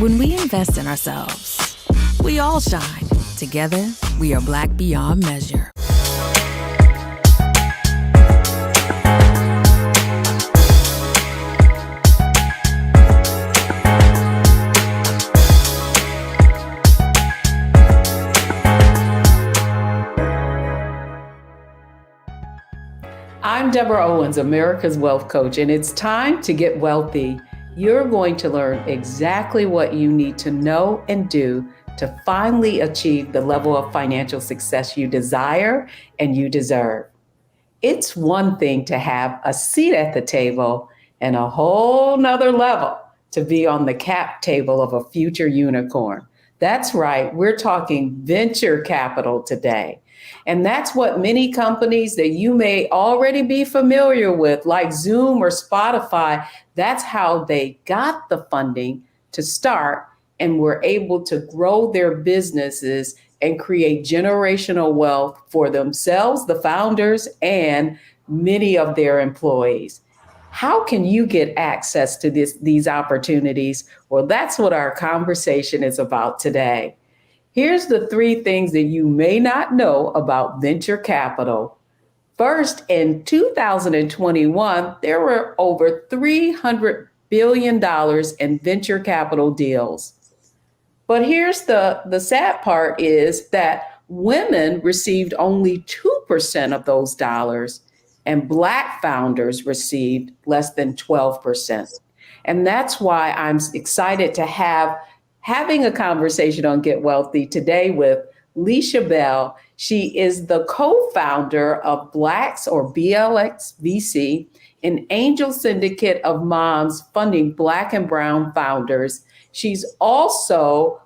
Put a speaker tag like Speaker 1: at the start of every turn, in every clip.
Speaker 1: When we invest in ourselves, we all shine. together, we are Black beyond measure.
Speaker 2: I'm Deborah Owens, America's Wealth Coach, and it's time to get wealthy. You're going to learn exactly what you need to know and do to finally achieve the level of financial success you desire and you deserve. It's one thing to have a seat at the table and a whole nother level to be on the cap table of a future unicorn. That's right, we're talking venture capital today. And that's what many companies that you may already be familiar with, like Zoom or Spotify, that's how they got the funding to start and were able to grow their businesses and create generational wealth for themselves, the founders, and many of their employees. How can you get access to these opportunities? Well, that's what our conversation is about today. Here's the 3 things that you may not know about venture capital. First, in 2021, there were over $300 billion in venture capital deals. But here's the sad part is that women received only 2% of those dollars, and Black founders received less than 12%. And that's why I'm excited to having a conversation on Get Wealthy today with Alicia Bell. She is the co-founder of Blacks or BLX VC, an angel syndicate of moms funding Black and Brown founders. She's also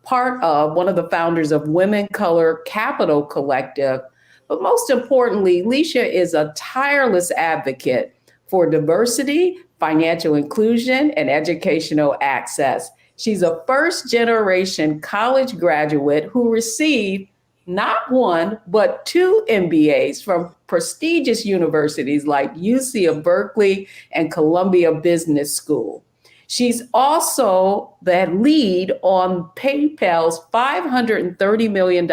Speaker 2: part of one of the founders of Women Color Capital Collective. But most importantly, Alicia is a tireless advocate for diversity, financial inclusion, and educational access. She's a first-generation college graduate who received not 1, but 2 MBAs from prestigious universities like UC of Berkeley and Columbia Business School. She's also the lead on PayPal's $530 million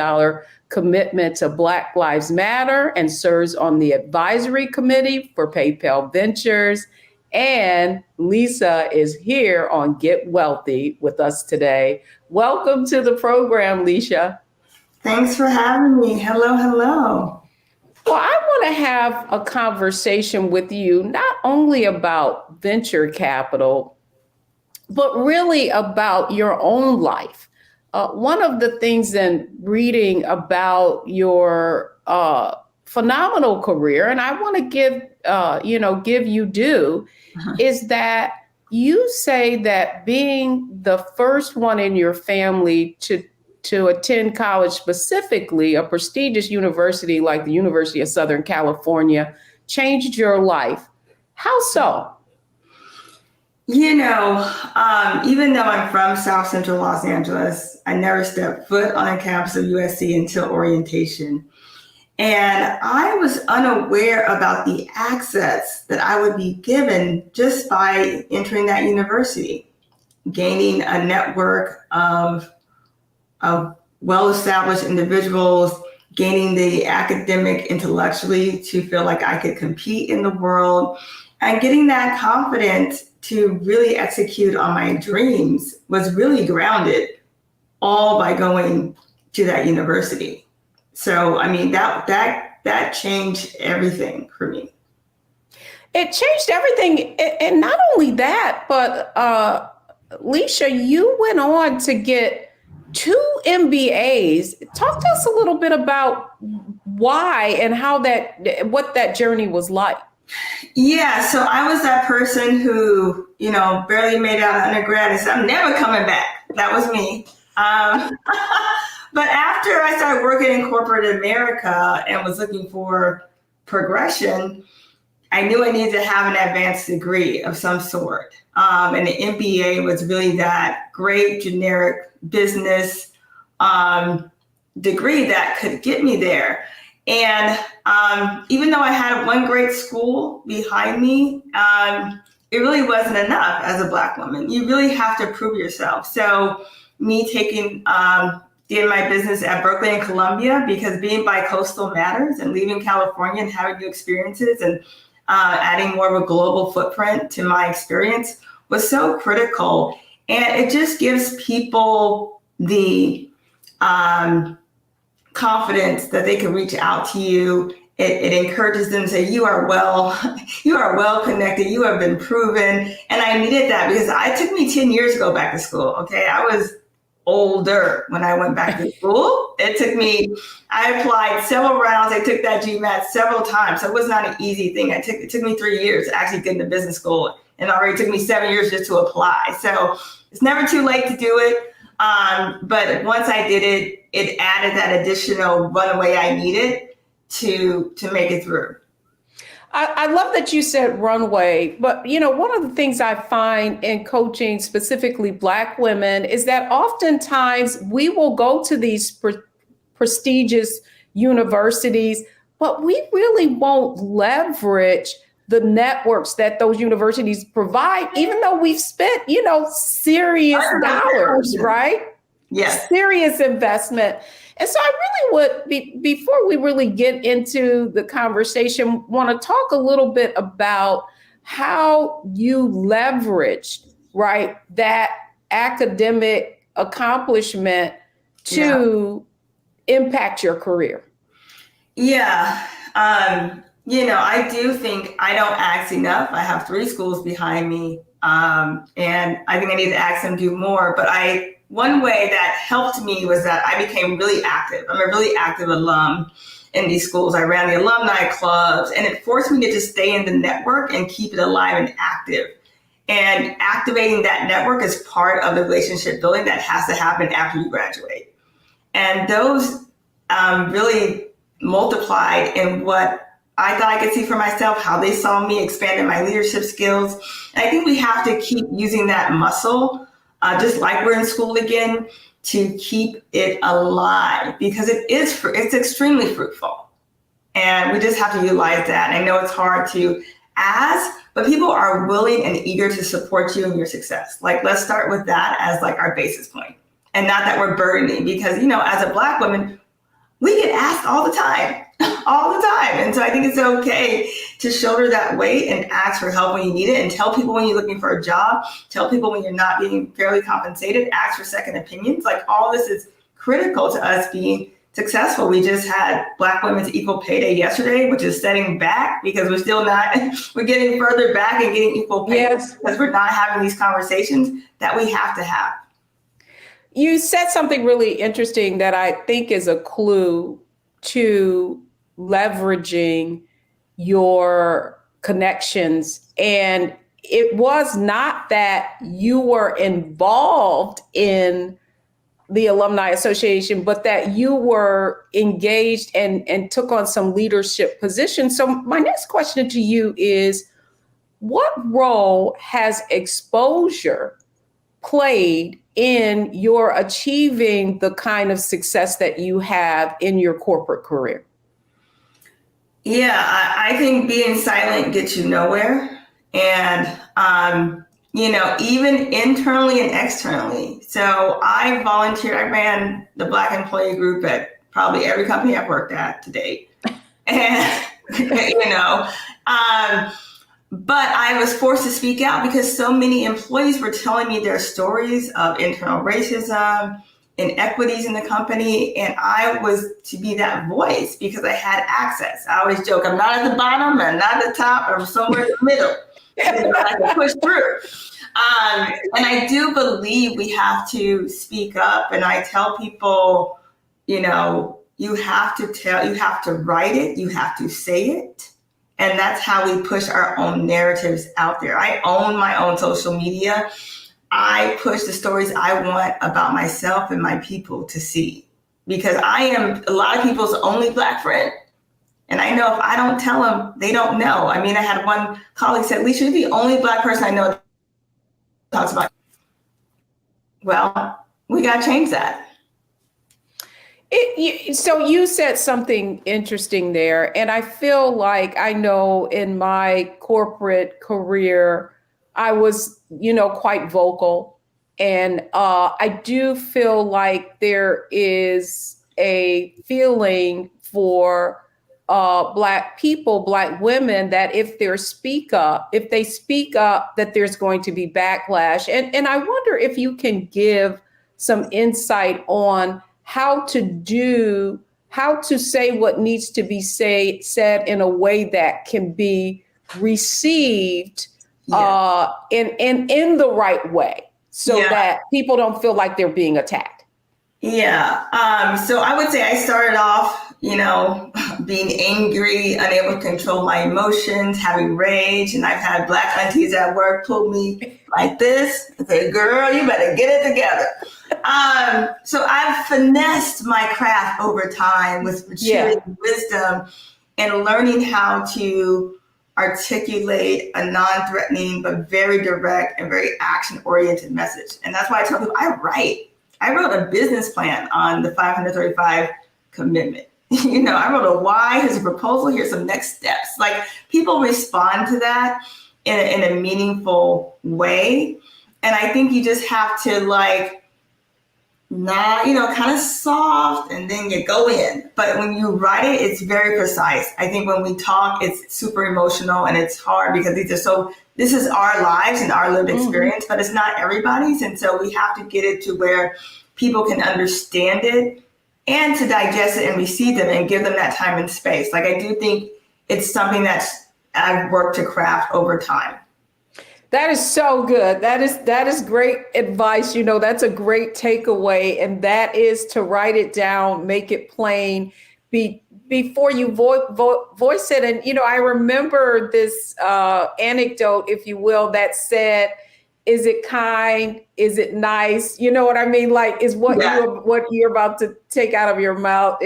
Speaker 2: commitment to Black Lives Matter and serves on the advisory committee for PayPal Ventures. And Lisa is here on Get Wealthy with us today. Welcome to the program, Alicia.
Speaker 3: Thanks for having me. Hello, hello.
Speaker 2: Well, I want to have a conversation with you, not only about venture capital, but really about your own life. One of the things in reading about your phenomenal career, and I want to give you due, is that you say that being the first one in your family to attend college, specifically a prestigious university like the University of Southern California, changed your life. How so?
Speaker 3: Even though I'm from South Central Los Angeles, I never stepped foot on a campus of USC until orientation. And I was unaware about the access that I would be given just by entering that university, gaining a network of well-established individuals, gaining the academic intellectually to feel like I could compete in the world, and getting that confidence to really execute on my dreams was really grounded all by going to that university. So, I mean, that changed everything for me.
Speaker 2: It changed everything. And not only that, but Alicia, you went on to get 2 MBAs. Talk to us a little bit about why and what that journey was like.
Speaker 3: Yeah, so I was that person who, barely made out of undergrad and said, I'm never coming back. That was me. But after I started working in corporate America and was looking for progression, I knew I needed to have an advanced degree of some sort. And the MBA was really that great generic business degree that could get me there. And even though I had one great school behind me, it really wasn't enough as a Black woman. You really have to prove yourself. So me taking did my business at Berkeley and Columbia, because being bi-coastal matters, and leaving California and having new experiences and adding more of a global footprint to my experience was so critical. And it just gives people the confidence that they can reach out to you. It encourages them to say, you are well connected, you have been proven. And I needed that, because it took me 10 years to go back to school. Okay. I was older when I went back to school. I applied several rounds. I took that GMAT several times. So it was not an easy thing. It took me 3 years to actually get into business school, and already took me 7 years just to apply. So it's never too late to do it. But once I did it, it added that additional runway I needed to make it through.
Speaker 2: I love that you said runway, but one of the things I find in coaching specifically Black women is that oftentimes we will go to these prestigious universities, but we really won't leverage the networks that those universities provide, even though we've spent, serious dollars, right?
Speaker 3: Yes.
Speaker 2: Serious investment. And so I really would, before we really get into the conversation, want to talk a little bit about how you leveraged, right, that academic accomplishment to impact your career.
Speaker 3: Yeah. I do think I don't ask enough. I have 3 schools behind me. And I think I need to ask them to do more. But one way that helped me was that I became really active. I'm a really active alum in these schools. I ran the alumni clubs, and it forced me to just stay in the network and keep it alive and active. And activating that network is part of the relationship building that has to happen after you graduate. And those really multiplied in what I thought I could see for myself, how they saw me, expanded my leadership skills. And I think we have to keep using that muscle, just like we're in school again, to keep it alive, because it's extremely fruitful. And we just have to utilize that. And I know it's hard to ask, but people are willing and eager to support you in your success. Like, let's start with that as like our basis point, and not that we're burdening, because, as a Black woman, we get asked all the time. All the time. And so I think it's okay to shoulder that weight and ask for help when you need it, and tell people when you're looking for a job, tell people when you're not being fairly compensated, ask for second opinions. Like, all this is critical to us being successful. We just had Black Women's Equal Pay Day yesterday, which is setting back, because we're still not, we're getting further back and getting equal pay, because we're not having these conversations that we have to have.
Speaker 2: You said something really interesting that I think is a clue to leveraging your connections. And it was not that you were involved in the Alumni Association, but that you were engaged and took on some leadership positions. So my next question to you is, what role has exposure played in your achieving the kind of success that you have in your corporate career?
Speaker 3: Yeah, I think being silent gets you nowhere. And, even internally and externally. So I volunteered, I ran the Black employee group at probably every company I've worked at to date. And, but I was forced to speak out, because so many employees were telling me their stories of internal racism, inequities in the company, and I was to be that voice because I had access. I always joke, I'm not at the bottom, I'm not at the top, I'm somewhere in the middle. I can push through. And I do believe we have to speak up, and I tell people, you have to write it, you have to say it. And that's how we push our own narratives out there. I own my own social media. I push the stories I want about myself and my people to see, because I am a lot of people's only Black friend. And I know if I don't tell them, they don't know. I mean, I had one colleague said, Alicia, you're the only Black person I know that talks about. Well, we got to change that.
Speaker 2: So you said something interesting there. And I feel like I know in my corporate career, I was, quite vocal And I do feel like there is a feeling for Black people, Black women, that if they speak up, that there's going to be backlash. And I wonder if you can give some insight on how to say what needs to be said in a way that can be received in the right way, so that people don't feel like they're being attacked.
Speaker 3: Yeah. So I would say I started off, being angry, unable to control my emotions, having rage. And I've had Black aunties at work pull me like this and say, girl, you better get it together. So I've finessed my craft over time with maturity and wisdom, and learning how to articulate a non-threatening but very direct and very action-oriented message. And that's why I tell people I write. I wrote a business plan on the 535 commitment. I wrote a why, here's a proposal, here's some next steps. Like, people respond to that in a meaningful way. And I think you just have to not, kind of soft, and then you go in. But when you write it, it's very precise. I think when we talk, it's super emotional, and it's hard because this is our lives and our lived experience, but it's not everybody's. And so we have to get it to where people can understand it and to digest it and receive them and give them that time and space. Like, I do think it's something that I've worked to craft over time.
Speaker 2: That is so good. That is great advice. That's a great takeaway. And that is to write it down, make it plain before you voice it. And, I remember this anecdote, if you will, that said, is it kind? Is it nice? You know what I mean? Like, is what you're about to take out of your mouth,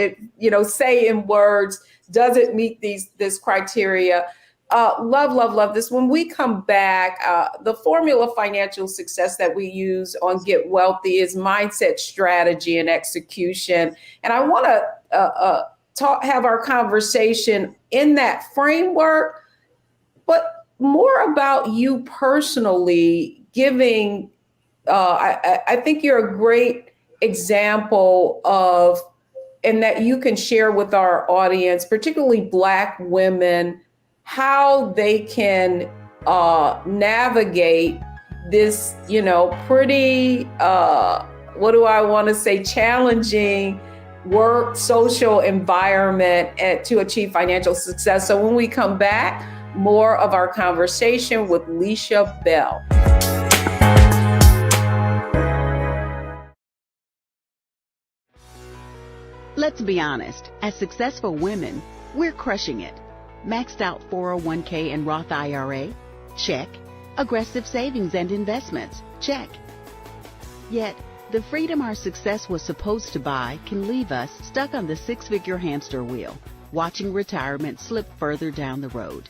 Speaker 2: say in words, does it meet this criteria? Love this. When we come back, the formula financial success that we use on Get Wealthy is mindset, strategy, and execution. And I want to have our conversation in that framework, but more about you personally giving. I think you're a great example of, and that you can share with our audience, particularly Black women, how they can navigate this, pretty, challenging work, social environment to achieve financial success. So when we come back, more of our conversation with Alicia Bell.
Speaker 4: Let's be honest, as successful women, we're crushing it. Maxed out 401k and Roth IRA? Check. Aggressive savings and investments? Check. Yet, the freedom our success was supposed to buy can leave us stuck on the six-figure hamster wheel, watching retirement slip further down the road.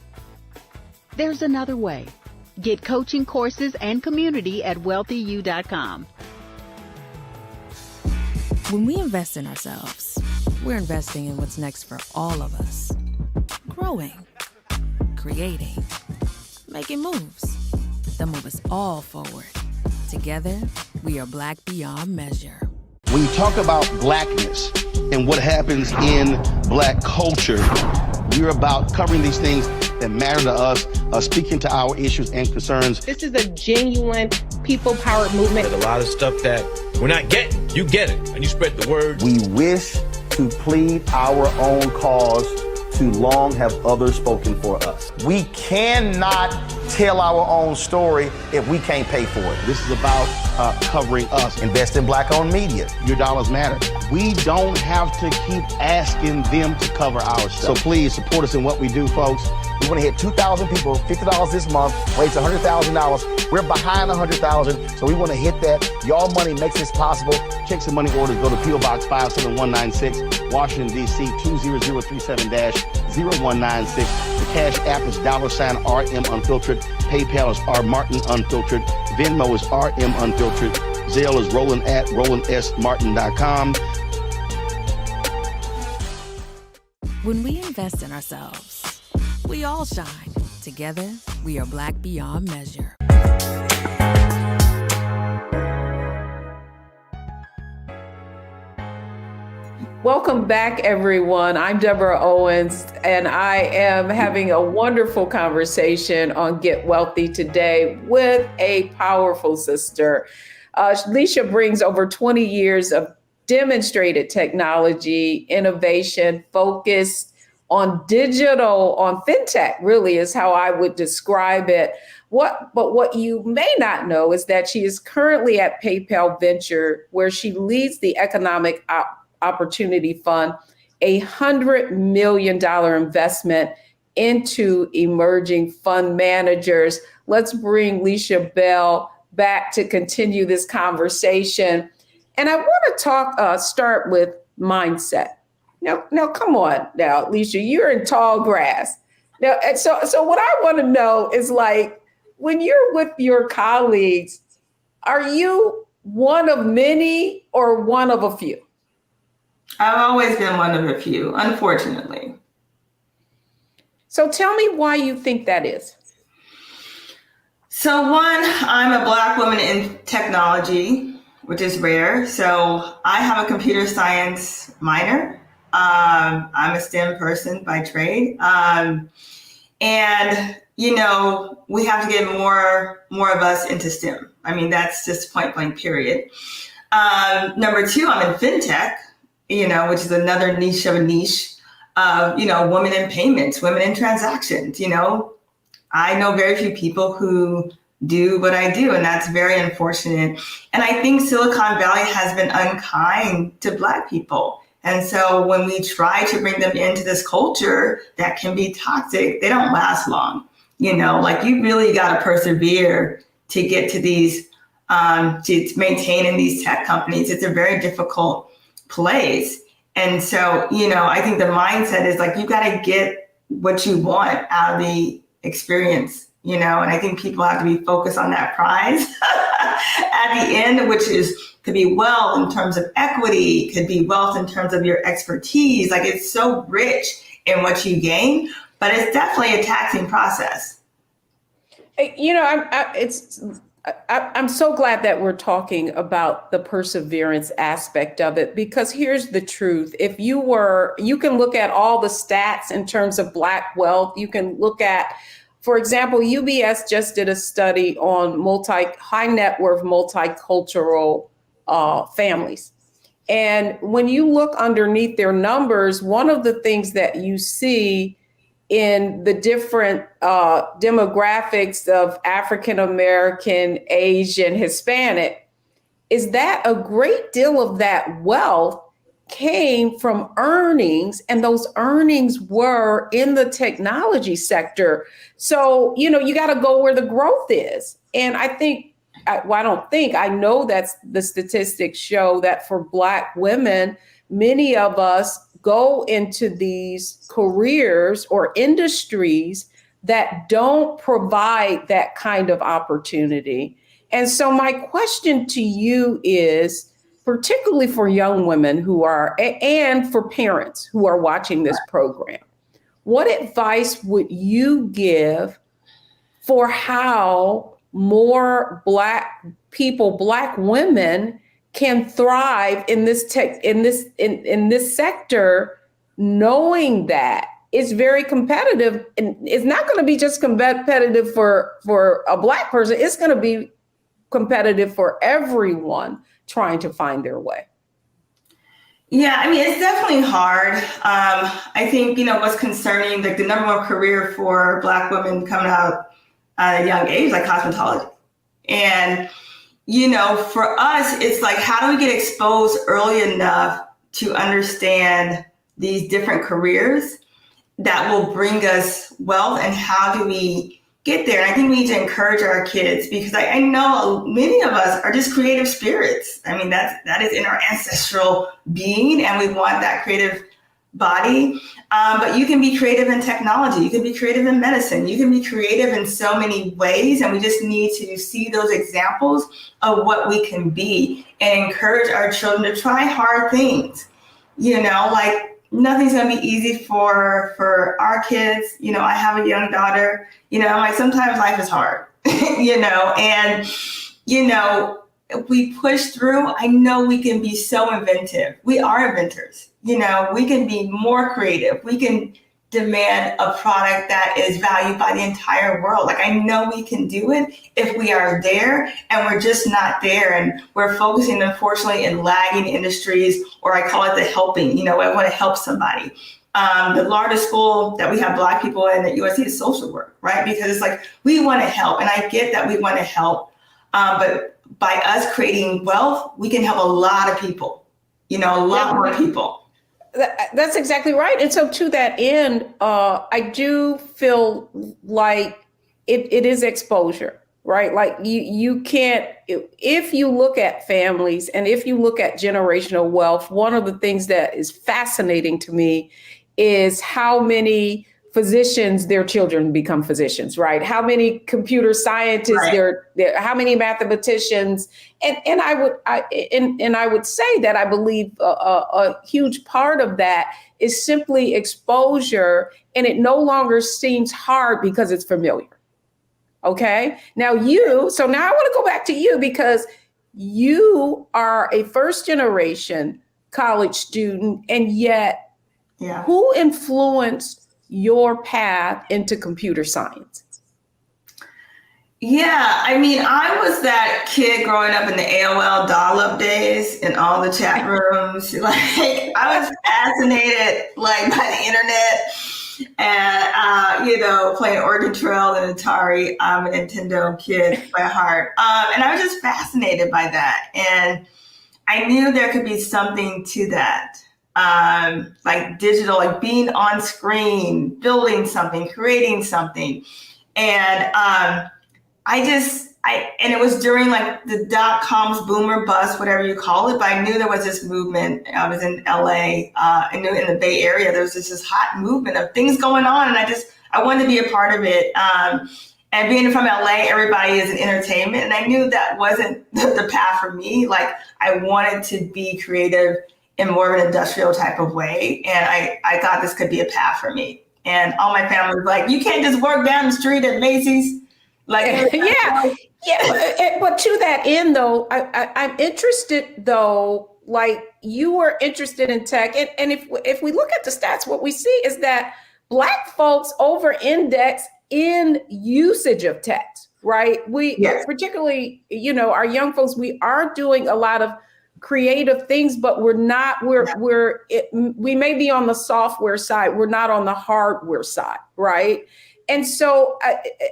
Speaker 4: There's another way. Get coaching courses and community at wealthyu.com.
Speaker 1: When we invest in ourselves, we're investing in what's next for all of us. Growing, creating, making moves that move us all forward. Together, we are Black beyond measure.
Speaker 5: When you talk about Blackness and what happens in Black culture, we're about covering these things that matter to us, speaking to our issues and concerns.
Speaker 6: This is a genuine people-powered movement.
Speaker 7: There's a lot of stuff that we're not getting. You get it, and you spread the word.
Speaker 8: We wish to plead our own cause. Too long have others spoken for us. We cannot tell our own story if we can't pay for it.
Speaker 5: This is about covering us.
Speaker 8: Invest in Black-owned media.
Speaker 5: Your dollars matter. We don't have to keep asking them to cover our stuff. So please support us in what we do, folks.
Speaker 8: We want to hit 2,000 people, $50 this month, raise $100,000. We're behind 100,000, so we want to hit that. Y'all money makes this possible.
Speaker 5: Checks and money orders go to P.O. Box 57196, Washington, D.C. 20037-0196. The Cash App is $RM Unfiltered. PayPal is R Martin Unfiltered. Venmo is RM Unfiltered. Zelle is Roland at RolandSMartin.com.
Speaker 1: When we invest in ourselves, we all shine. Together, we are Black beyond measure.
Speaker 2: Welcome back, everyone. I'm Deborah Owens, and I am having a wonderful conversation on Get Wealthy today with a powerful sister. Alicia brings over 20 years of demonstrated technology, innovation, focused on digital, on fintech, really is how I would describe it. But what you may not know is that she is currently at PayPal Venture, where she leads the Economic Opportunity Fund, $100 million investment into emerging fund managers. Let's bring Alicia Bell back to continue this conversation. And I want to start with mindset. Now, come on now, Alicia, you're in tall grass. Now, and so what I want to know is, like, when you're with your colleagues, are you one of many or one of a few?
Speaker 3: I've always been one of a few, unfortunately.
Speaker 2: So tell me why you think that is.
Speaker 3: So one, I'm a Black woman in technology, which is rare. So I have a computer science minor. I'm a STEM person by trade. And, you know, we have to get more of us into STEM. I mean, that's just point blank, period. Number two, I'm in fintech, you know, which is another niche of a niche of, you know, women in payments, women in transactions. You know, I know very few people who do what I do, and that's very unfortunate. And I think Silicon Valley has been unkind to Black people. And so when we try to bring them into this culture that can be toxic, they don't last long. You know, like, you really got to persevere to get to these, to maintain in these tech companies. It's a very difficult place. And so, you know, I think the mindset is like, you got to get what you want out of the experience, you know, and I think people have to be focused on that prize at the end, which could be wealth in terms of equity, could be wealth in terms of your expertise. Like, it's so rich in what you gain, but it's definitely a taxing process.
Speaker 2: You know, I'm so glad that we're talking about the perseverance aspect of it, because here's the truth. You can look at all the stats in terms of Black wealth. You can look at, for example, UBS just did a study on high net worth multicultural families. And when you look underneath their numbers, one of the things that you see in the different demographics of African American, Asian, Hispanic, is that a great deal of that wealth came from earnings, and those earnings were in the technology sector. So, you know, you got to go where the growth is. And I know that the statistics show that for Black women, many of us go into these careers or industries that don't provide that kind of opportunity. And so my question to you is, particularly for young women and for parents who are watching this program, what advice would you give for how more Black people, Black women, can thrive in this sector, knowing that it's very competitive, and it's not going to be just competitive for a Black person. It's going to be competitive for everyone trying to find their way?
Speaker 3: Yeah, I mean, it's definitely hard. I think, you know, what's concerning, like, the number one career for Black women coming out at a young age, like cosmetology. And, you know, for us, it's like, how do we get exposed early enough to understand these different careers that will bring us wealth, and how do we get there? And I think we need to encourage our kids, because I know many of us are just creative spirits. I mean, that is in our ancestral being, and we want that creative body. But you can be creative in technology. You can be creative in medicine. You can be creative in so many ways. And we just need to see those examples of what we can be and encourage our children to try hard things. You know, like, nothing's going to be easy for our kids. You know, I have a young daughter, you know, like, sometimes life is hard, you know, and, you know, if we push through, I know we can be so inventive. We are inventors. You know, we can be more creative. We can demand a product that is valued by the entire world. Like, I know we can do it if we are there, and we're just not there. And we're focusing, unfortunately, in lagging industries, or I call it the helping. You know, I want to help somebody. The largest school that we have Black people in at USC is social work, right? Because it's like, we want to help. And I get that we want to help. But by us creating wealth, we can help a lot of people, you know, a lot more people.
Speaker 2: That's exactly right. And so to that end, I do feel like it is exposure, right? Like you can't, if you look at families and if you look at generational wealth, one of the things that is fascinating to me is how many physicians, their children become physicians, right? How many computer scientists, right. How many mathematicians, and I would say that I believe a huge part of that is simply exposure, and it no longer seems hard because it's familiar. Okay, now I want to go back to you because you are a first generation college student, and yet, who influenced your path into computer science?
Speaker 3: Yeah, I mean, I was that kid growing up in the AOL dial-up days in all the chat rooms. Like, I was fascinated, like, by the internet and, you know, playing Oregon Trail and Atari. I'm a Nintendo kid by heart. And I was just fascinated by that. And I knew there could be something to that. Like digital, like being on screen, building something, creating something. And and it was during like the .coms boomer bust, whatever you call it, but I knew there was this movement. I was in LA, I knew in the Bay Area, there was this hot movement of things going on. And I wanted to be a part of it. And being from LA, everybody is in entertainment. And I knew that wasn't the path for me. Like, I wanted to be creative in more of an industrial type of way. And I thought this could be a path for me. And all my family was like, you can't just work down the street at Macy's. Like,
Speaker 2: yeah. But to that end, though, I'm interested, though, like you were interested in tech. And if we look at the stats, what we see is that Black folks over-index in usage of tech, right? Particularly, you know, our young folks, we are doing a lot of creative things, but we may be on the software side. We're not on the hardware side, right? And so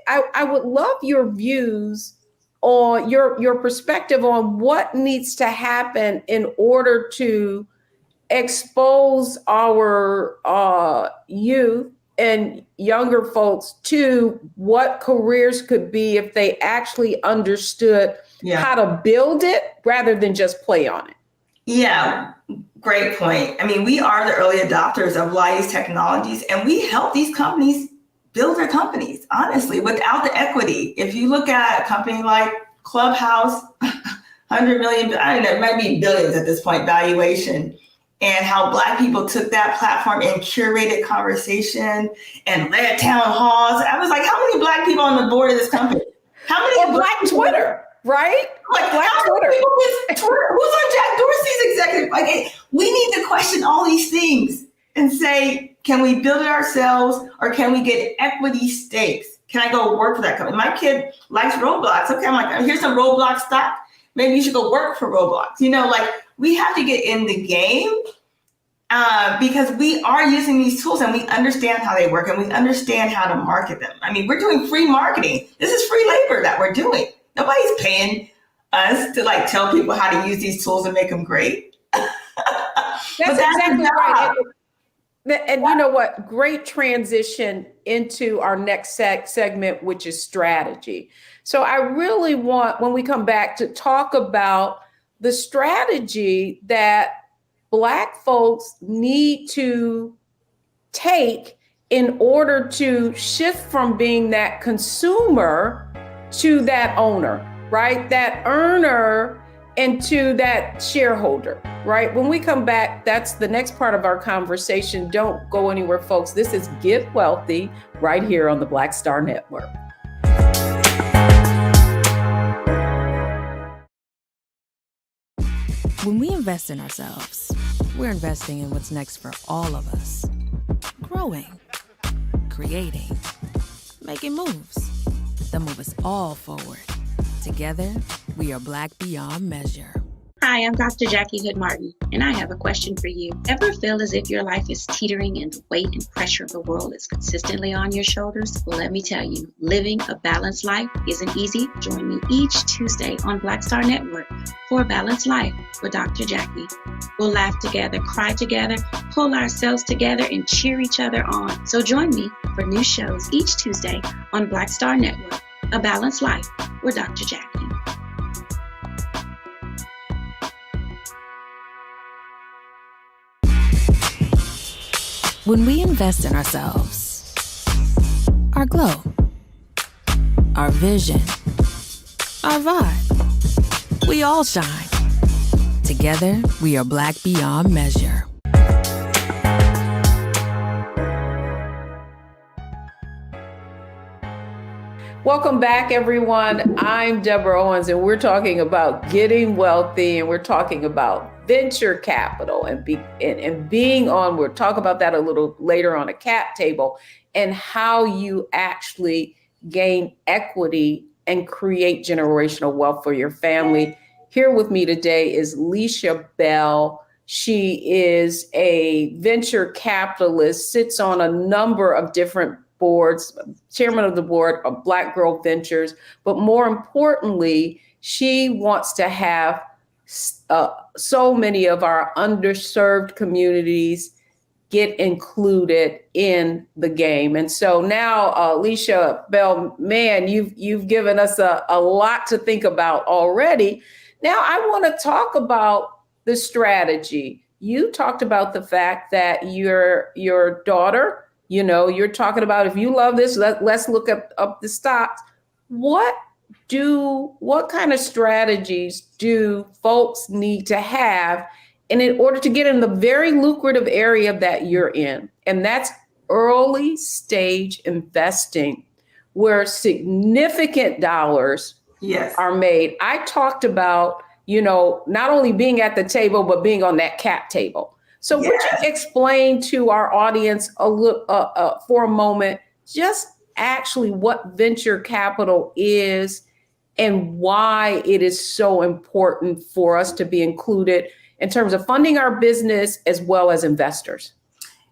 Speaker 2: I would love your views on your perspective on what needs to happen in order to expose our youth and younger folks to what careers could be if they actually understood how to build it rather than just play on it.
Speaker 3: Yeah, great point. I mean, we are the early adopters of a lot of these technologies, and we help these companies build their companies, honestly, without the equity. If you look at a company like Clubhouse, 100 million, I don't know, it might be billions at this point, valuation, and how Black people took that platform and curated conversation and led town halls. I was like, how many Black people on the board of this company? How many
Speaker 2: Black Twitter, right?
Speaker 3: Like Black Twitter. Who's on Jack Dorsey's executive? Like, we need to question all these things and say, can we build it ourselves, or can we get equity stakes? Can I go work for that company? My kid likes Roblox. Okay, I'm like, here's some Roblox stock. Maybe you should go work for Roblox. You know, like, we have to get in the game because we are using these tools and we understand how they work and we understand how to market them. I mean, we're doing free marketing. This is free labor that we're doing. Nobody's paying us to like tell people how to use these tools and make them great.
Speaker 2: That's exactly right. And you know what? Great transition into our next segment, which is strategy. So I really want, when we come back, to talk about the strategy that Black folks need to take in order to shift from being that consumer to that owner, right? That earner into that shareholder, right? When we come back, that's the next part of our conversation. Don't go anywhere, folks. This is Get Wealthy right here on the Black Star Network.
Speaker 1: When we invest in ourselves, we're investing in what's next for all of us. Growing, creating, making moves that move us all forward. Together, we are Black beyond measure.
Speaker 9: Hi, I'm Dr. Jackie Hood Martin, and I have a question for you. Ever feel as if your life is teetering and the weight and pressure of the world is consistently on your shoulders? Well, let me tell you, living a balanced life isn't easy. Join me each Tuesday on Black Star Network for A Balanced Life with Dr. Jackie. We'll laugh together, cry together, pull ourselves together, and cheer each other on. So join me for new shows each Tuesday on Black Star Network, A Balanced Life with Dr. Jackie.
Speaker 1: When we invest in ourselves, our glow, our vision, our vibe, we all shine. Together, we are Black beyond measure.
Speaker 2: Welcome back, everyone. I'm Deborah Owens, and we're talking about getting wealthy, and we're talking about venture capital and being on. We'll talk about that a little later on a cap table and how you actually gain equity and create generational wealth for your family. Here with me today is Alicia Bell. She is a venture capitalist, sits on a number of different boards, chairman of the board of Black Girl Ventures, but more importantly, she wants to have so many of our underserved communities get included in the game. And so now, Alicia Bell, man, you've given us a lot to think about already. Now I want to talk about the strategy. You talked about the fact that your daughter, you're talking about, if you love this, let's look up the stocks. What kind of strategies do folks need to have in order to get in the very lucrative area that you're in? And that's early stage investing, where significant dollars are made. I talked about, not only being at the table, but being on that cap table. So would you explain to our audience for a moment, just actually what venture capital is and why it is so important for us to be included in terms of funding our business as well as investors?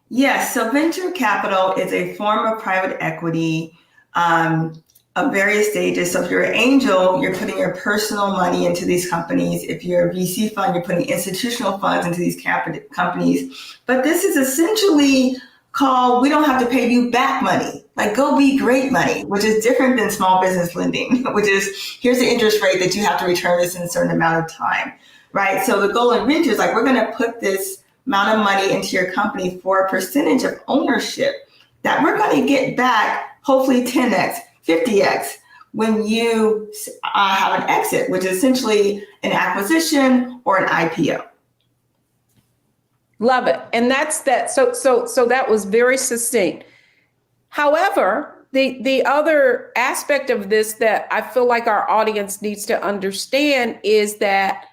Speaker 3: Yes, so venture capital is a form of private equity of various stages. So if you're an angel, you're putting your personal money into these companies. If you're a VC fund, you're putting institutional funds into these companies. But this is essentially called, we don't have to pay you back money, like go be great money, which is different than small business lending, which is, here's the interest rate that you have to return this in a certain amount of time, right? So the goal in venture is like, we're going to put this amount of money into your company for a percentage of ownership that we're going to get back, hopefully 10x, 50x, when you have an exit, which is essentially an acquisition or an IPO.
Speaker 2: Love it. And that's that. So that was very succinct. However, the other aspect of this that I feel like our audience needs to understand is that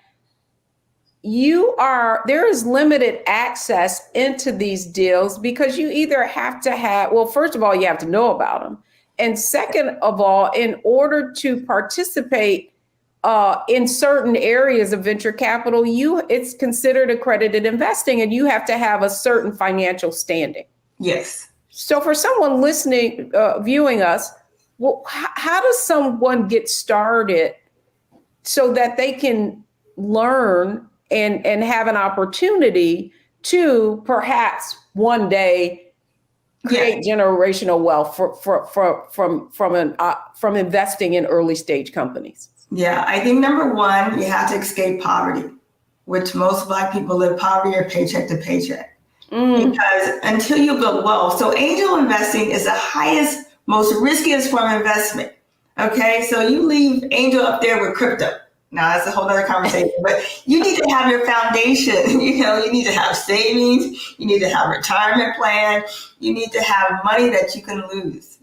Speaker 2: there is limited access into these deals because you either have to have, well, first of all, you have to know about them. And second of all, in order to participate in certain areas of venture capital, it's considered accredited investing, and you have to have a certain financial standing.
Speaker 3: Yes.
Speaker 2: So for someone listening, viewing us, well, how does someone get started so that they can learn and have an opportunity to perhaps one day create generational wealth from investing in early stage companies?
Speaker 3: Yeah, I think number one, you have to escape poverty, which most Black people live poverty or paycheck to paycheck. Because until you build wealth, so angel investing is the highest, most riskiest form of investment. Okay, so you leave angel up there with crypto. Now that's a whole other conversation, but you need to have your foundation. You need to have savings. You need to have a retirement plan. You need to have money that you can lose.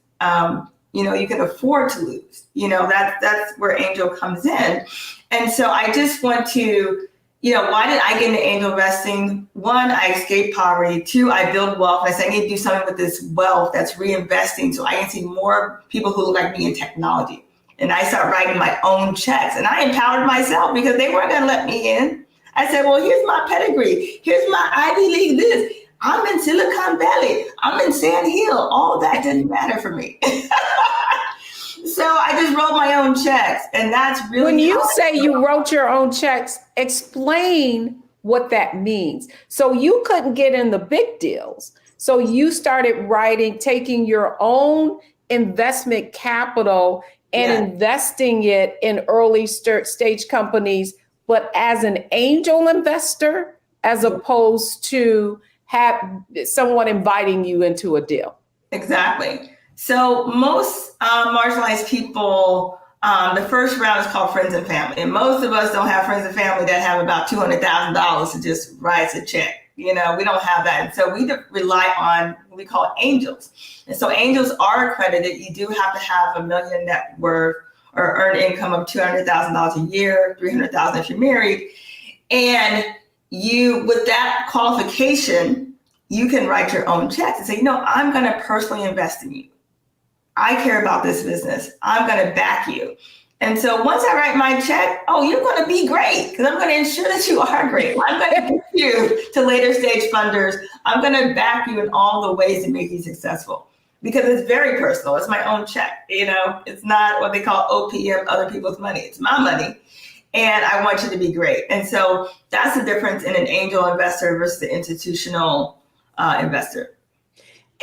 Speaker 3: You can afford to lose. That's where angel comes in. And so I just want to why did I get into angel investing? One, I escaped poverty. Two, I build wealth. I said, I need to do something with this wealth that's reinvesting so I can see more people who look like me in technology. And I started writing my own checks, and I empowered myself because they weren't going to let me in. I said, well, here's my pedigree. Here's my Ivy League this. I'm in Silicon Valley. I'm in Sand Hill. All that didn't matter for me. So I just wrote my own checks, and that's really.
Speaker 2: When you say you wrote your own checks, explain what that means. So you couldn't get in the big deals. So you started writing, taking your own investment capital and investing it in early stage companies, but as an angel investor, as opposed to have someone inviting you into a deal.
Speaker 3: Exactly. So most marginalized people, the first round is called friends and family. And most of us don't have friends and family that have about $200,000 to just write a check. We don't have that. And so we rely on what we call angels. And so angels are accredited. You do have to have $1 million net worth or earn income of $200,000 a year, $300,000 if you're married. And with that qualification, you can write your own checks and say, I'm going to personally invest in you. I care about this business. I'm going to back you. And so once I write my check, you're going to be great because I'm going to ensure that you are great. I'm going to get you to later stage funders. I'm going to back you in all the ways to make you successful because it's very personal. It's my own check. It's not what they call OPM, other people's money. It's my money. And I want you to be great. And so that's the difference in an angel investor versus the institutional investor.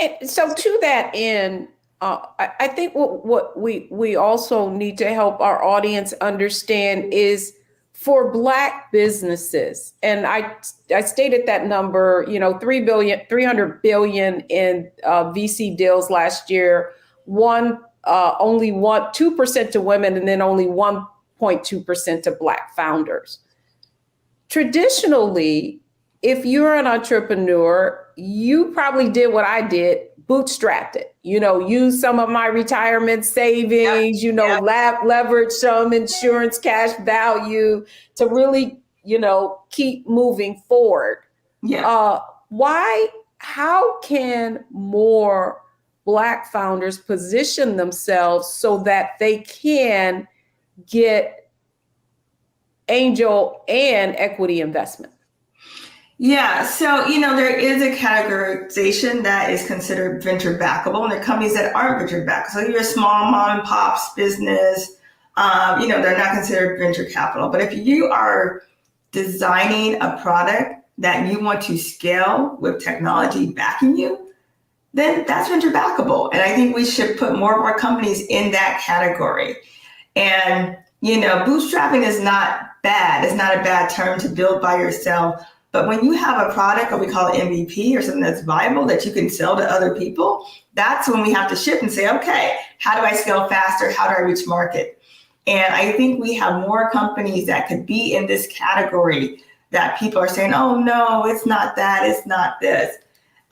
Speaker 2: And so to that end, I think what we also need to help our audience understand is for Black businesses, and I stated that number, $300 billion in VC deals last year, only 2% to women, and then only 1.2% to Black founders. Traditionally, if you're an entrepreneur, you probably did what I did, bootstrapped it, use some of my retirement savings, leverage some insurance cash value to really, keep moving forward.
Speaker 3: Yeah.
Speaker 2: How can more Black founders position themselves so that they can get angel and equity investment?
Speaker 3: Yeah, so, there is a categorization that is considered venture backable, and there are companies that aren't venture backable. So you're a small mom and pop's business, they're not considered venture capital. But if you are designing a product that you want to scale with technology backing you, then that's venture backable. And I think we should put more and more companies in that category. And, bootstrapping is not bad. It's not a bad term to build by yourself. But when you have a product, or we call it MVP, or something that's viable that you can sell to other people, that's when we have to shift and say, okay, how do I scale faster? How do I reach market? And I think we have more companies that could be in this category that people are saying, oh, no, it's not that, it's not this.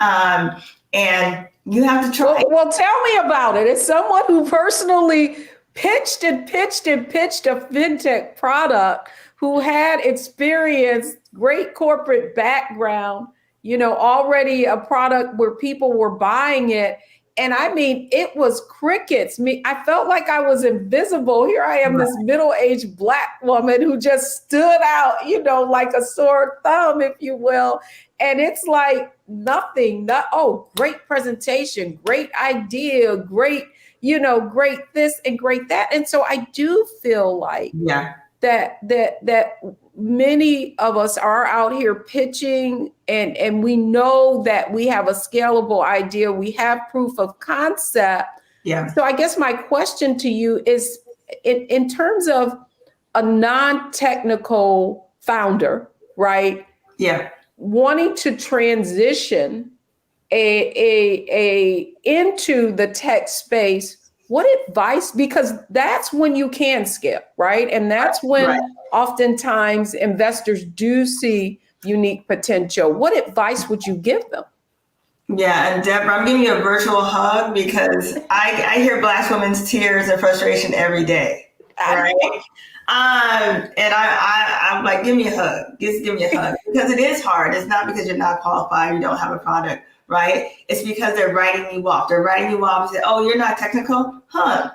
Speaker 3: And you have to try.
Speaker 2: Well, tell me about it. As someone who personally pitched a fintech product, who had experience, great corporate background, already a product where people were buying it. And I mean, it was crickets. I felt like I was invisible. Here I am, this middle-aged Black woman who just stood out, like a sore thumb, if you will. And it's like nothing, great presentation, great idea, great, great this and great that. And so I do feel like that many of us are out here pitching, and we know that we have a scalable idea. We have proof of concept.
Speaker 3: Yeah.
Speaker 2: So I guess my question to you is, in terms of a non-technical founder, right?
Speaker 3: Yeah.
Speaker 2: Wanting to transition into the tech space, what advice, because that's when you can scale, right? And that's when oftentimes investors do see unique potential. What advice would you give them?
Speaker 3: Yeah, and Deborah, I'm giving you a virtual hug because I hear Black women's tears and frustration every day, right? And I'm like, give me a hug. Just give me a hug. Because it is hard. It's not because you're not qualified, you don't have a product, right? It's because they're writing you off. They're writing you off and say, oh, you're not technical? Huh.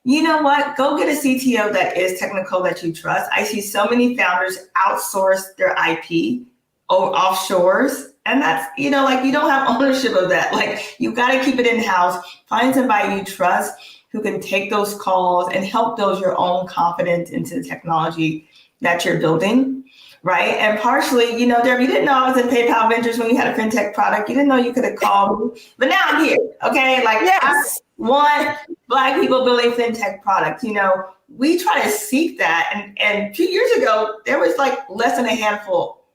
Speaker 3: You know what? Go get a CTO that is technical, that you trust. I see so many founders outsource their IP or offshores. And that's, you don't have ownership of that. Like, you got to keep it in-house. Find somebody you trust who can take those calls and help build your own confidence into the technology that you're building, right? And partially, Deborah, you didn't know I was in PayPal Ventures when you had a fintech product. You didn't know you could have called me, but now I'm here, okay? Like, yes. I want Black people building fintech products. We try to seek that. And 2 years ago, there was like less than a handful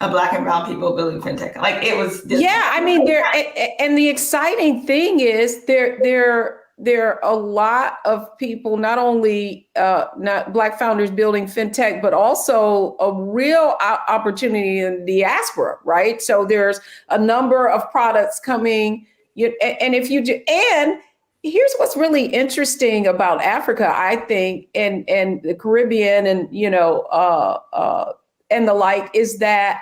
Speaker 3: of Black and brown people building fintech. Like, it was.
Speaker 2: And the exciting thing is there are a lot of people, not only not Black founders building fintech, but also a real opportunity in diaspora, right? So there's a number of products coming. And here's what's really interesting about Africa, I think, and the Caribbean and and the like, is that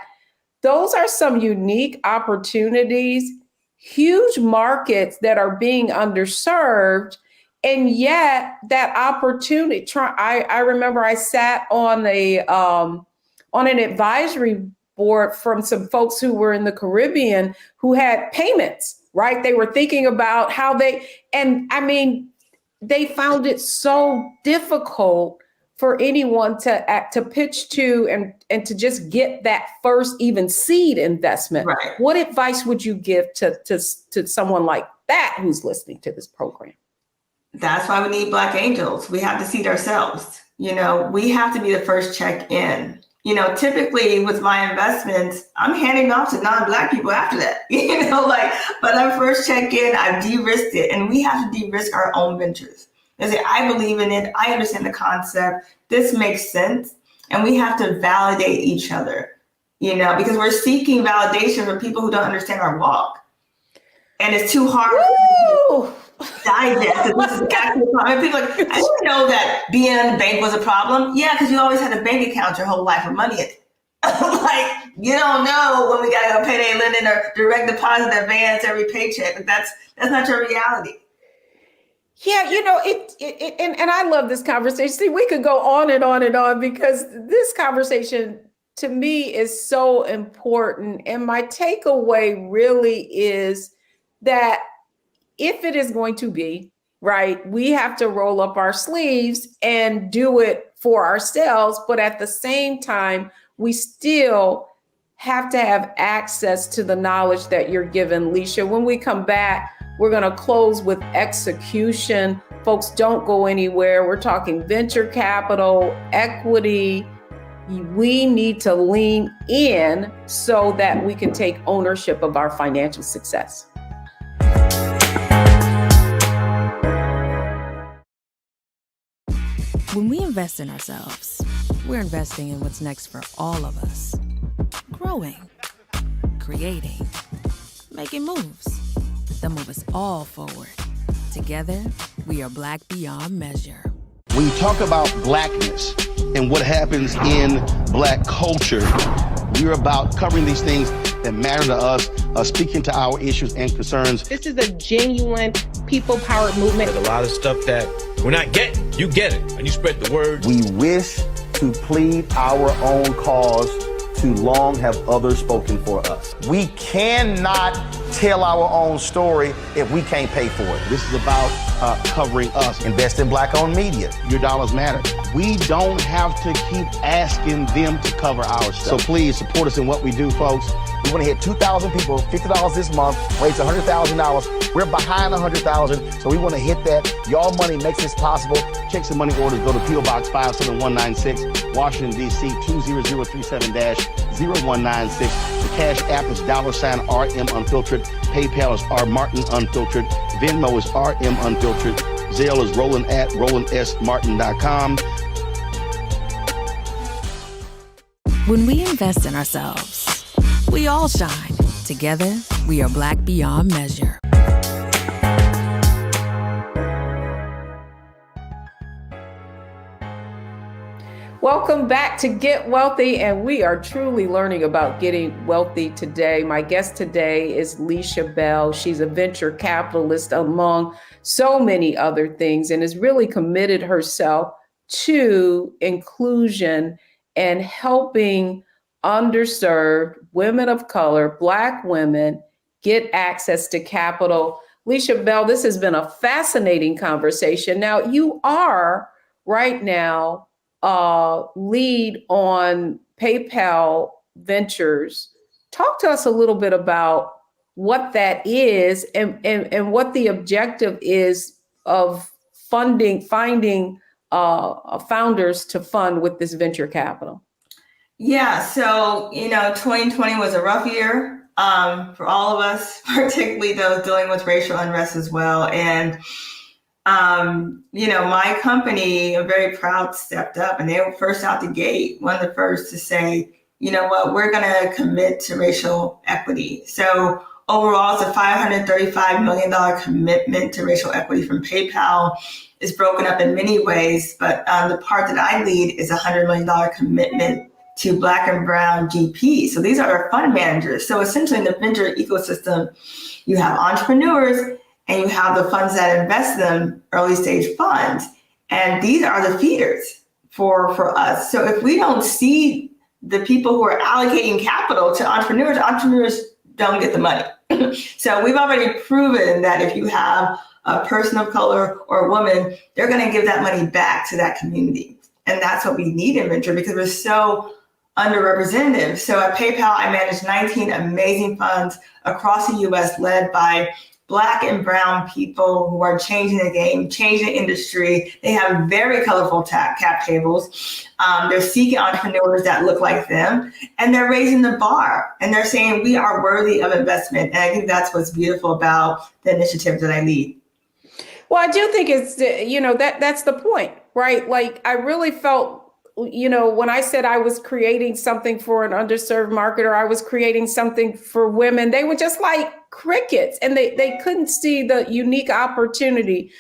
Speaker 2: those are some unique opportunities, huge markets that are being underserved. And yet that opportunity, I remember I sat on an advisory board from some folks who were in the Caribbean who had payments, right? They were thinking about how they found it so difficult for anyone to pitch to and to just get that first even seed investment.
Speaker 3: Right.
Speaker 2: What advice would you give to someone like that who's listening to this program?
Speaker 3: That's why we need Black angels. We have to seed ourselves. We have to be the first check in. Typically with my investments, I'm handing off to non-Black people after that. But I first check in, I've de-risked it, and we have to de-risk our own ventures. I believe in it. I understand the concept. This makes sense. And we have to validate each other, because we're seeking validation from people who don't understand our walk. And it's too hard to digest. This is actually a problem. People are like, I didn't know that being in the bank was a problem. Yeah, because you always had a bank account your whole life with money in it. Like, you don't know when we got to go payday lending or direct deposit advance every paycheck. But that's not your reality.
Speaker 2: Yeah, and I love this conversation. See, we could go on and on and on because this conversation to me is so important. And my takeaway really is that if it is going to be, right, we have to roll up our sleeves and do it for ourselves. But at the same time, we still have to have access to the knowledge that you're given, Alicia. When we come back, we're going to close with execution. Folks, don't go anywhere. We're talking venture capital, equity. We need to lean in so that we can take ownership of our financial success.
Speaker 1: When we invest in ourselves, we're investing in what's next for all of us. Growing, creating, making moves that move us all forward. Together, we are Black beyond measure.
Speaker 5: When you talk about Blackness and what happens in Black culture, we're about covering these things that matter to us, speaking to our issues and concerns.
Speaker 6: This is a genuine people-powered movement.
Speaker 7: There's a lot of stuff that we're not getting. You get it, and you spread the word.
Speaker 8: We wish to plead our own cause. Too long have others spoken for us. We cannot tell our own story if we can't pay for it.
Speaker 5: This is about covering us.
Speaker 8: Invest in Black-owned media.
Speaker 5: Your dollars matter. We don't have to keep asking them to cover our stuff. So please support us in what we do, folks.
Speaker 8: We want to hit 2,000 people, $50 this month, raise $100,000. We're behind 100,000, so we want to hit that. Y'all money makes this possible.
Speaker 5: Checks and money orders go to P.O. Box 57196, Washington, D.C. 20037-0196. The Cash App is $RM Unfiltered. PayPal is R Martin Unfiltered. Venmo is RM Unfiltered. Zelle is Roland@RolandSMartin.com.
Speaker 1: When we invest in ourselves, we all shine. Together, we are Black beyond measure.
Speaker 2: Welcome back to Get Wealthy, and we are truly learning about getting wealthy today. My guest today is Alicia Bell. She's a venture capitalist among so many other things and has really committed herself to inclusion and helping underserved women of color, Black women, get access to capital. Alicia Bell, this has been a fascinating conversation. Now, you are right now lead on PayPal Ventures. Talk to us a little bit about what that is and what the objective is of finding founders to fund with this venture capital.
Speaker 3: Yeah, so 2020 was a rough year for all of us, particularly those dealing with racial unrest as well. And my company, I'm very proud, stepped up, and they were first out the gate, one of the first to say, you know what, we're going to commit to racial equity. So overall, it's a $535 million commitment to racial equity from PayPal. It's broken up in many ways, but the part that I lead is a $100 million commitment to Black and Brown GPs. So these are our fund managers. So essentially in the venture ecosystem, you have entrepreneurs and you have the funds that invest them, early stage funds. And these are the feeders for us. So if we don't see the people who are allocating capital to entrepreneurs don't get the money. So we've already proven that if you have a person of color or a woman, they're going to give that money back to that community. And that's what we need in venture because we're so underrepresented. So at PayPal, I manage 19 amazing funds across the US led by Black and Brown people who are changing the game, changing the industry. They have very colorful cap tables. They're seeking entrepreneurs that look like them, and they're raising the bar. And they're saying we are worthy of investment. And I think that's what's beautiful about the initiative that I lead.
Speaker 2: Well, I do think it's, that's the point, right? Like, I really felt, when I said I was creating something for an underserved market or I was creating something for women, they were just like crickets, and they couldn't see the unique opportunity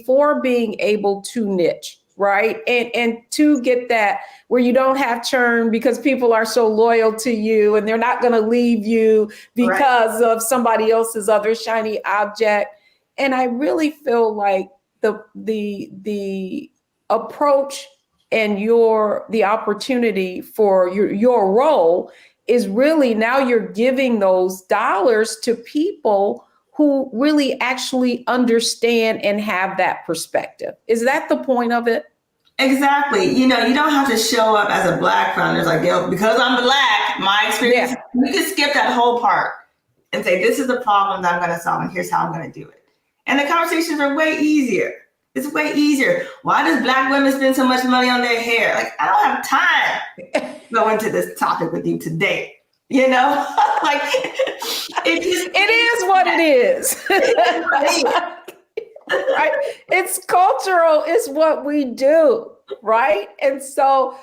Speaker 2: for being able to niche, right? And to get that where you don't have churn because people are so loyal to you and they're not going to leave you because of somebody else's other shiny object. And I really feel like the approach and the opportunity for your role is really now you're giving those dollars to people who really actually understand and have that perspective. Is that the point of it?
Speaker 3: Exactly. You don't have to show up as a Black founder. It's like, because I'm Black, my experience, you can skip that whole part and say, this is the problem that I'm going to solve and here's how I'm going to do it. And the conversations are way easier. It's way easier. Why does Black women spend so much money on their hair? Like, I don't have time to go into this topic with you today. Like it
Speaker 2: is what it is. Right? It's cultural. It's what we do, right? And so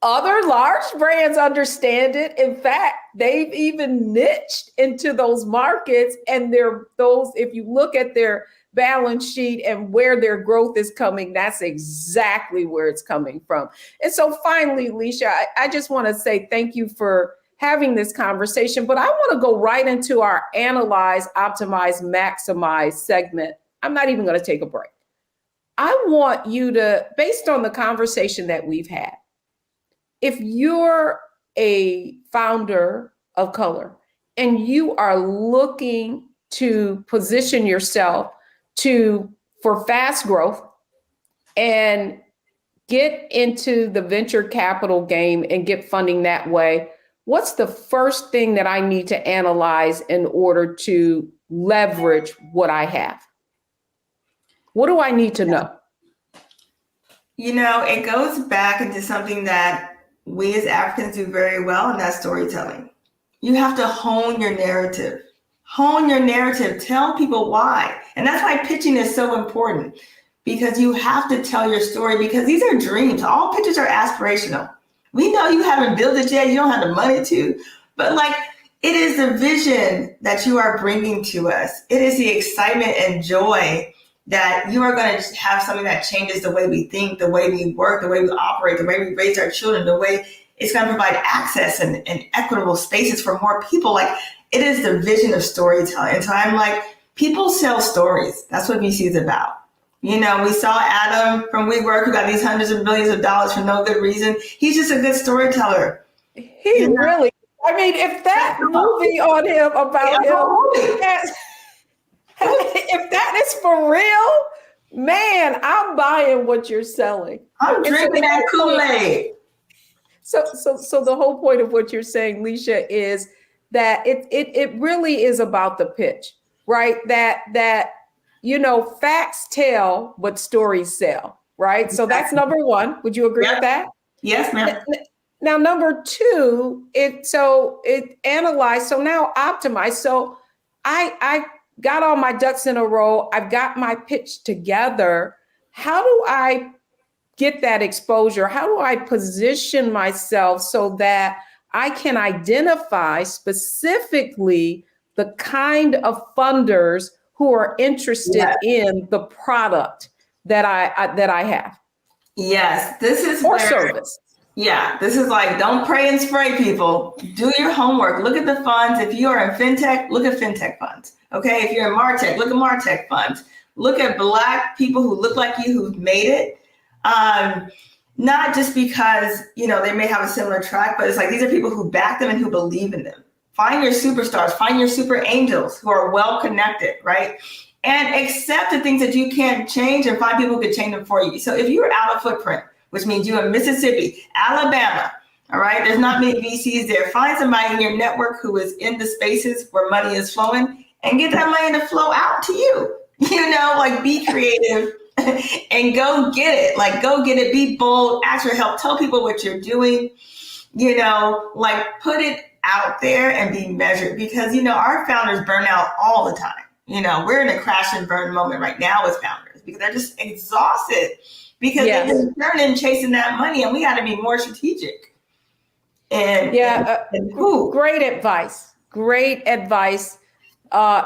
Speaker 2: other large brands understand it. In fact, they've even niched into those markets, and if you look at their balance sheet and where their growth is coming, that's exactly where it's coming from. And so finally, Alicia, I just want to say thank you for having this conversation, but I want to go right into our analyze, optimize, maximize segment. I'm not even going to take a break. I want you to, based on the conversation that we've had, if you're a founder of color and you are looking to position yourself for fast growth and get into the venture capital game and get funding that way, what's the first thing that I need to analyze in order to leverage what I have? What do I need to know?
Speaker 3: It goes back into something that we as Africans do very well, and that's storytelling. You have to hone your narrative. Hone your narrative. Tell people why. And that's why pitching is so important, because you have to tell your story, because these are dreams. All pitches are aspirational. We know you haven't built it yet. You don't have the money to, but it is the vision that you are bringing to us. It is the excitement and joy that you are going to have something that changes the way we think, the way we work, the way we operate, the way we raise our children, the way it's going to provide access and equitable spaces for more people. Like, it is the vision of storytelling. And so I'm like, people sell stories. That's what VC is about. You know, we saw Adam from WeWork, who got these hundreds of millions of dollars for no good reason. He's just a good storyteller.
Speaker 2: He really, I mean, if that movie on him about him, if that is for real, man, I'm buying what you're selling.
Speaker 3: I'm drinking that Kool-Aid.
Speaker 2: So the whole point of what you're saying, Alicia, is that it really is about the pitch, right? That you know, facts tell, but stories sell, right? So that's number one. Would you agree with that?
Speaker 3: Yes, ma'am.
Speaker 2: Now, number two, it analyzed, so now optimized. So I got all my ducks in a row. I've got my pitch together. How do I get that exposure? How do I position myself so that I can identify specifically the kind of funders who are interested in the product that I have?
Speaker 3: Yes, this is
Speaker 2: or service.
Speaker 3: Yeah, this is like, don't pray and spray, people. Do your homework. Look at the funds. If you are in fintech, look at fintech funds. Okay, if you're in MarTech, look at MarTech funds. Look at Black people who look like you who've made it. Not just because, you know, they may have a similar track, but it's like, these are people who back them and who believe in them. Find your superstars, find your super angels who are well connected, right? And accept the things that you can't change and find people who can change them for you. So if you're out of footprint, which means you're in Mississippi, Alabama, all right, there's not many VCs there. Find somebody in your network who is in the spaces where money is flowing and get that money to flow out to you. You know, like, be creative and go get it. Like, go get it, be bold, ask for help, tell people what you're doing, you know, like, put it out there and be measured, because, you know, our founders burn out all the time. You know, we're in a crash and burn moment right now with founders because they're just exhausted because they've been turning chasing that money, and we got to be more strategic. And
Speaker 2: great advice. Great advice.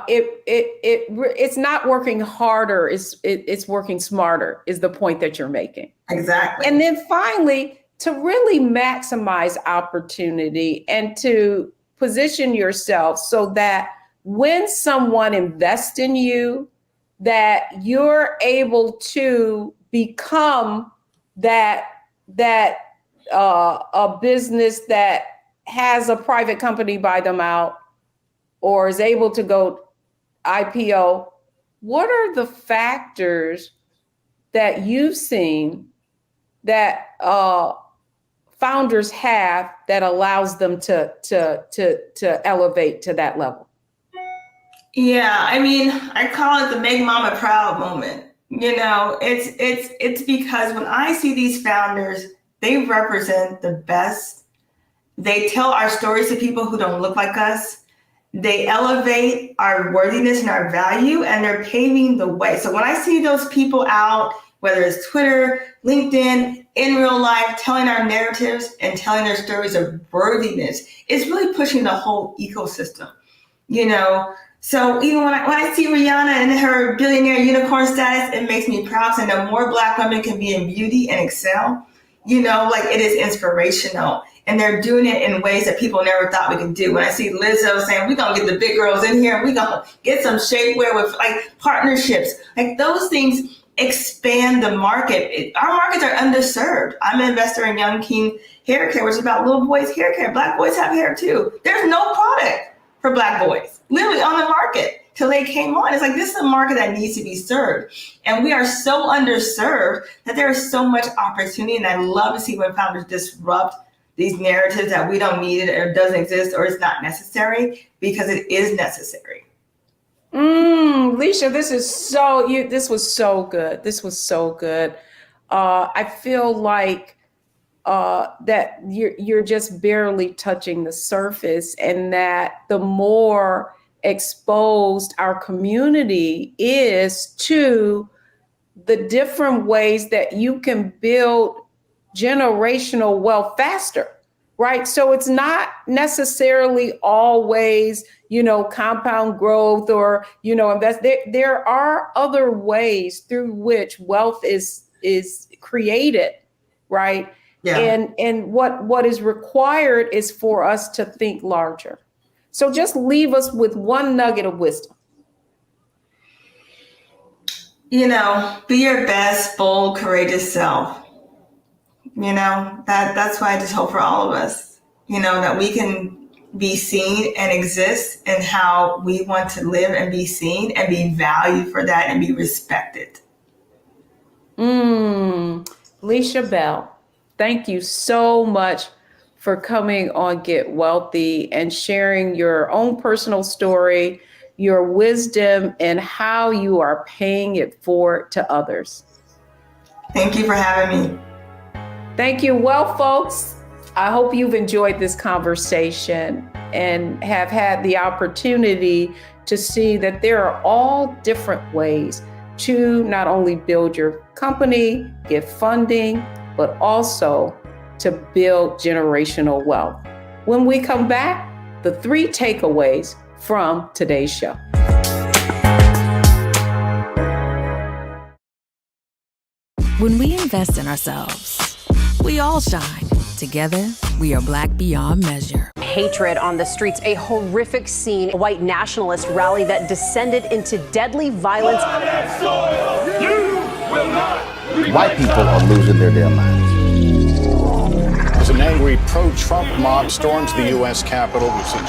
Speaker 2: It's not working harder. It's working smarter is the point that you're making.
Speaker 3: Exactly.
Speaker 2: And then finally, to really maximize opportunity and to position yourself so that when someone invests in you, that you're able to become a business that has a private company buy them out or is able to go IPO. What are the factors that you've seen that founders have that allows them to elevate to that level?
Speaker 3: Yeah, I mean, I call it the make mama proud moment. You know, it's because when I see these founders, they represent the best. They tell our stories to people who don't look like us. They elevate our worthiness and our value, and they're paving the way. So when I see those people out, whether it's Twitter, LinkedIn, in real life, telling our narratives and telling their stories of worthiness, it's really pushing the whole ecosystem, you know? So even when I see Rihanna and her billionaire unicorn status, it makes me proud to know more Black women can be in beauty and excel. You know, like, it is inspirational. And they're doing it in ways that people never thought we could do. When I see Lizzo saying, we're going to get the big girls in here, we're going to get some shapewear with, like, partnerships. Like, those things expand the market. Our markets are underserved. I'm an investor in Young King Hair Care, which is about little boys' hair care. Black boys have hair too. There's no product for Black boys, literally on the market till they came on. It's like, this is a market that needs to be served. And we are so underserved that there is so much opportunity. And I love to see when founders disrupt these narratives that we don't need it or doesn't exist or it's not necessary, because it is necessary.
Speaker 2: Alicia, this was so good. This was so good. I feel like that you're just barely touching the surface, and that the more exposed our community is to the different ways that you can build generational wealth faster, right? So it's not necessarily always, compound growth or, invest. There are other ways through which wealth is created, right?
Speaker 3: Yeah.
Speaker 2: And what is required is for us to think larger. So just leave us with one nugget of wisdom.
Speaker 3: Be your best, bold, courageous self. That's why I just hope for all of us, that we can be seen and exist in how we want to live and be seen and be valued for that and be respected.
Speaker 2: Alicia Bell, thank you so much for coming on Get Wealthy and sharing your own personal story, your wisdom, and how you are paying it forward to others.
Speaker 3: Thank you for having me.
Speaker 2: Thank you. Well, folks, I hope you've enjoyed this conversation and have had the opportunity to see that there are all different ways to not only build your company, get funding, but also to build generational wealth. When we come back, the 3 takeaways from today's show.
Speaker 1: When we invest in ourselves, we all shine. Together, we are Black beyond measure.
Speaker 10: Hatred on the streets, a horrific scene, a white nationalist rally that descended into deadly violence.
Speaker 8: White people are losing their damn minds.
Speaker 11: As an angry pro-Trump mob storms the U.S. Capitol, we've seen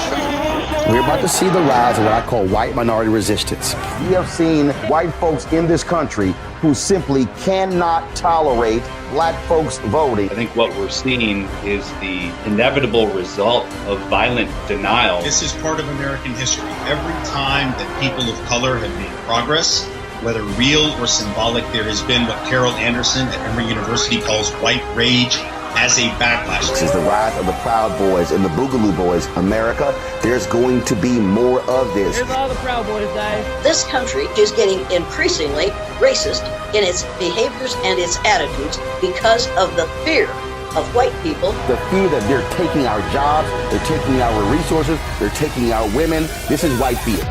Speaker 8: We're about to see the rise of what I call white minority resistance. We have seen white folks in this country who simply cannot tolerate black folks voting.
Speaker 12: I think what we're seeing is the inevitable result of violent denial.
Speaker 13: This is part of American history. Every time that people of color have made progress, whether real or symbolic, there has been what Carol Anderson at Emory University calls white rage as a backlash.
Speaker 8: This is the rise of the Proud Boys and the Boogaloo Boys. America, there's going to be more of this.
Speaker 14: Here's all the Proud Boys, Dave.
Speaker 15: This country is getting increasingly racist in its behaviors and its attitudes because of the fear of white people.
Speaker 8: The fear that they're taking our jobs, they're taking our resources, they're taking our women. This is white fear.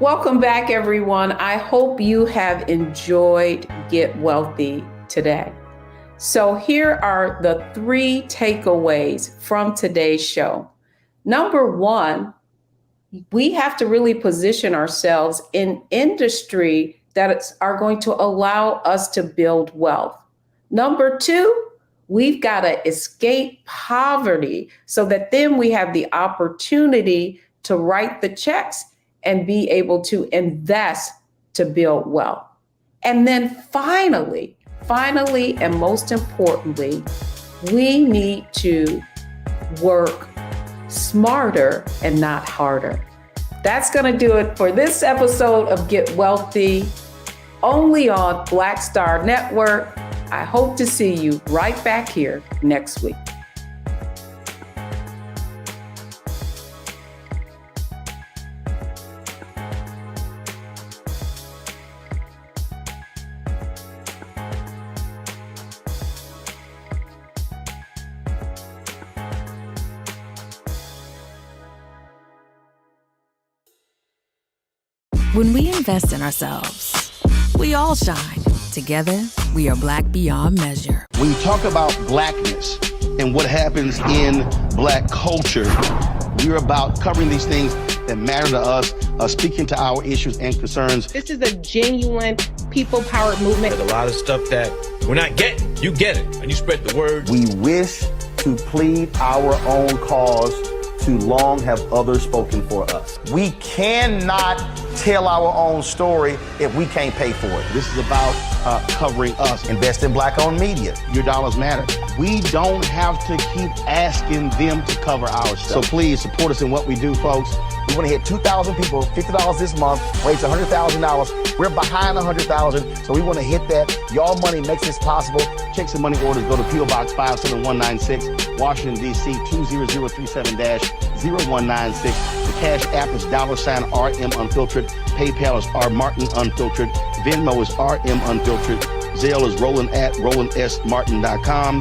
Speaker 2: Welcome back, everyone. I hope you have enjoyed Get Wealthy today. So here are the 3 takeaways from today's show. Number 1, we have to really position ourselves in industry that are going to allow us to build wealth. Number 2, we've got to escape poverty so that then we have the opportunity to write the checks and be able to invest to build wealth. And then finally, and most importantly, we need to work smarter and not harder. That's going to do it for this episode of Get Wealthy, only on Black Star Network. I hope to see you right back here next week.
Speaker 1: When we invest in ourselves, we all shine. Together, we are Black beyond measure.
Speaker 5: When you talk about blackness and what happens in black culture, we're about covering these things that matter to us, speaking to our issues and concerns.
Speaker 6: This is a genuine people-powered movement.
Speaker 7: There's a lot of stuff that we're not getting. You get it, and you spread the word.
Speaker 8: We wish to plead our own cause. Too long have others spoken for us. We cannot tell our own story if we can't pay for it. This is about
Speaker 5: covering us.
Speaker 8: Invest in black-owned media.
Speaker 5: Your dollars matter. We don't have to keep asking them to cover our stuff. So please support us in what we do, folks.
Speaker 8: We want to hit 2,000 people, $50 this month, raise $100,000. We're behind 100,000, so we want to hit that. Y'all money makes this possible.
Speaker 5: Checks and money orders go to P.O. Box 57196, Washington, D.C. 20037-0196. The Cash App is $RM Unfiltered. PayPal is R Martin Unfiltered. Venmo is RM Unfiltered. Zelle is rolling@RolandSMartin.com.